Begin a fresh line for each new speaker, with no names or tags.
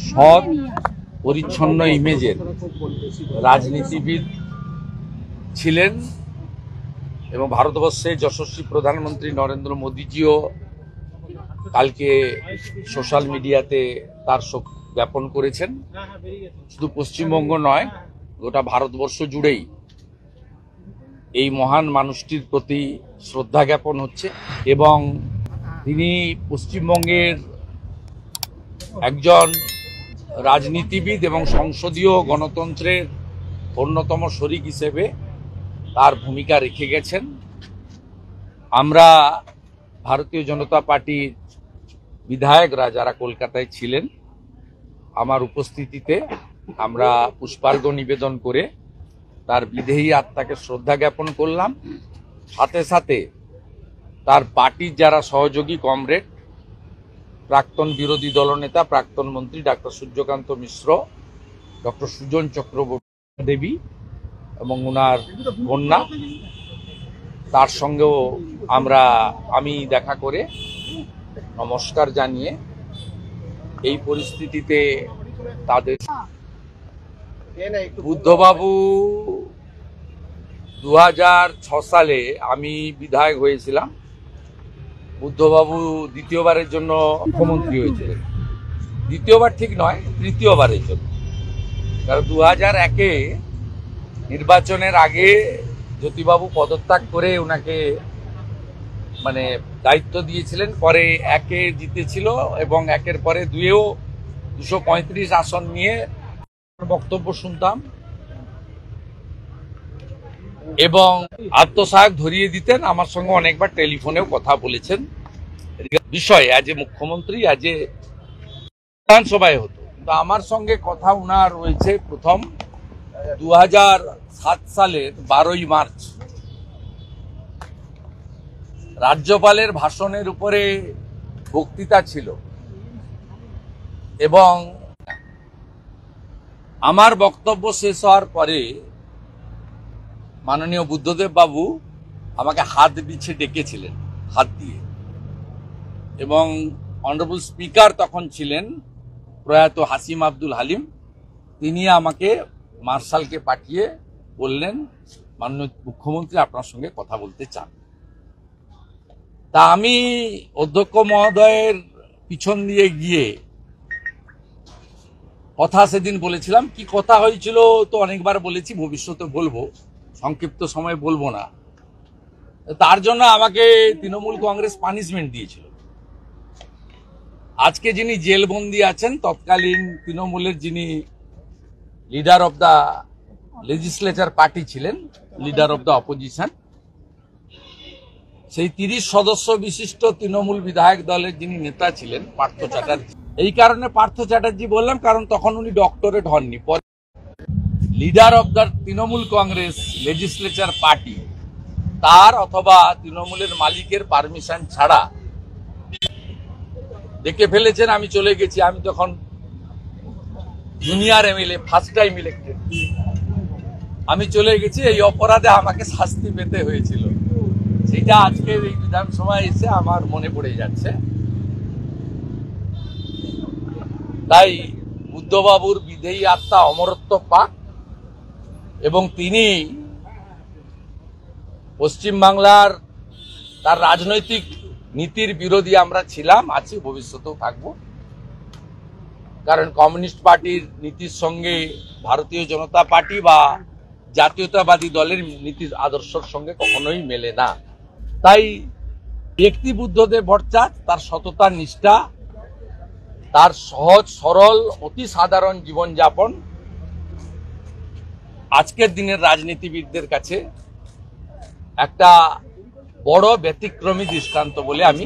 সৎ পরিচ্ছন্ন ইমেজের রাজনীতিবিদ ছিলেন এবং ভারতবর্ষে যশস্বী প্রধানমন্ত্রী নরেন্দ্র মোদীজিও কালকে সোশ্যাল মিডিয়াতে তার শোক জ্ঞাপন করেছেন। শুধু পশ্চিমবঙ্গ নয়, গোটা ভারতবর্ষ জুড়েই এই মহান মানুষটির প্রতি শ্রদ্ধা জ্ঞাপন হচ্ছে এবং তিনি পশ্চিমবঙ্গের একজন রাজনীতিবিদ এবং সংসদীয় গণতন্ত্রের অন্যতম শরিক হিসেবে তার ভূমিকা রেখে গেছেন। আমরা ভারতীয় জনতা পার্টির বিধায়করা যারা কলকাতায় ছিলেন, আমার উপস্থিতিতে আমরা পুষ্পার্ঘ্য নিবেদন করে তার বিদেহী আত্মাকে শ্রদ্ধা জ্ঞাপন করলাম। সাথে সাথে তার পার্টির যারা সহযোগী কমরেড, প্রাক্তন বিরোধী দলনেতা প্রাক্তন মন্ত্রী ডাক্তার সূর্যকান্ত মিশ্র, ডক্টর সুজন চক্রবর্তী দেবী এবং ওনার কন্যা, তার সঙ্গেও আমি দেখা করে নমস্কার জানিয়ে এই পরিস্থিতিতে তাদের বুদ্ধবাবু 2006 সালে আমি বিধায়ক হয়েছিলাম। বুদ্ধবাবু দ্বিতীয়বারের জন্য মুখ্যমন্ত্রী হয়েছিলেন। দ্বিতীয়বার ঠিক নয়, তৃতীয়বারের জন্য। কারণ 2001-এ নির্বাচনের আগে জ্যোতিবাবু পদত্যাগ করে ওনাকে দায়িত্ব দিয়েছিলেন। পরে 1-এ জিতেছিল এবং 1-এর পরে 2-এও 235 আসন নিয়ে বক্তব্য শুনতাম এবং আত্মসহায়ক ধরিয়ে দিতেন। আমার সঙ্গে অনেকবার টেলিফোনেও কথা বলেছেন বিষয় অ্যাজ এ মুখ্যমন্ত্রী, অ্যাজ এ বিধানসভায় হতো। কিন্তু আমার সঙ্গে কথা উনার রয়েছে প্রথম 2007 সালের 12ই মার্চ রাজ্যপালের ভাষণের উপরে বক্তৃতা ছিল এবং আমার বক্তব্য শেষ হওয়ার পরে মাননীয় বুদ্ধদেব বাবু আমাকে হাত বিছে ডেকেছিলেন, হাত দিয়ে। এবং অনারেবল স্পিকার তখন ছিলেন প্রয়াত হাসিম আব্দুল হালিম। তিনি আমাকে মার্শালকে পাঠিয়ে বললেন, মাননীয় মুখ্যমন্ত্রী আপনার সঙ্গে কথা বলতে চান। তা আমি অধ্যক্ষ মহোদয়ের পিছন দিয়ে গিয়ে কথা সেদিন বলেছিলাম। কি কথা হয়েছিল তো অনেকবার বলেছি, ভবিষ্যতে বলবো, সংক্ষিপ্ত সময় বলবো না। তার জন্য আমাকে তৃণমূল কংগ্রেস পানিশমেন্ট দিয়েছিল। আজকে যিনি জেলবন্দি আছেন, তৎকালীন তৃণমূলের যিনি leader of the legislature party ছিলেন, লিডার অব দ্য অপোজিশন, সেই 30 সদস্য বিশিষ্ট তৃণমূল বিধায়ক দলের যিনি নেতা ছিলেন পার্থ চ্যাটার্জি। এই কারণে পার্থ চ্যাটার্জি বললাম, কারণ তখন উনি ডক্টরেট হননি। পরে leader of the Trinamool Congress legislature party তার অথবা তৃণমূলের মালিকের পারমিশন ছাড়া ডেকে ফেলেছেন। আমি চলে গেছি। আমি তখন junior MLA, first time elected. আমি চলে গেছি। এই অপরাধে আমাকে শাস্তি পেতে হয়েছিল। সেটা আজকের এই বিধানসভায় এসে আমার মনে পড়ে যাচ্ছে। তাই বুদ্ধবাবুর বিদেহী আত্মা অমরত্ব পাক এবং তিনি পশ্চিমবাংলার তার রাজনৈতিক নীতির বিরোধী আমরা ছিলাম, আছি, ভবিষ্যতেও থাকবো। কারণ কমিউনিস্ট পার্টির নীতির সঙ্গে ভারতীয় জনতা পার্টি বা জাতীয়তাবাদী দলের নীতির আদর্শের সঙ্গে কখনোই মেলে না। তাই ব্যক্তি বুদ্ধদেব ভট্টাচার্য, তার সততা, নিষ্ঠা, তার সহজ সরল অতি সাধারণ জীবনযাপন আজকের দিনের রাজনীতিবিদদের কাছে একটা বড় ব্যতিক্রমী দৃষ্টান্ত বলে আমি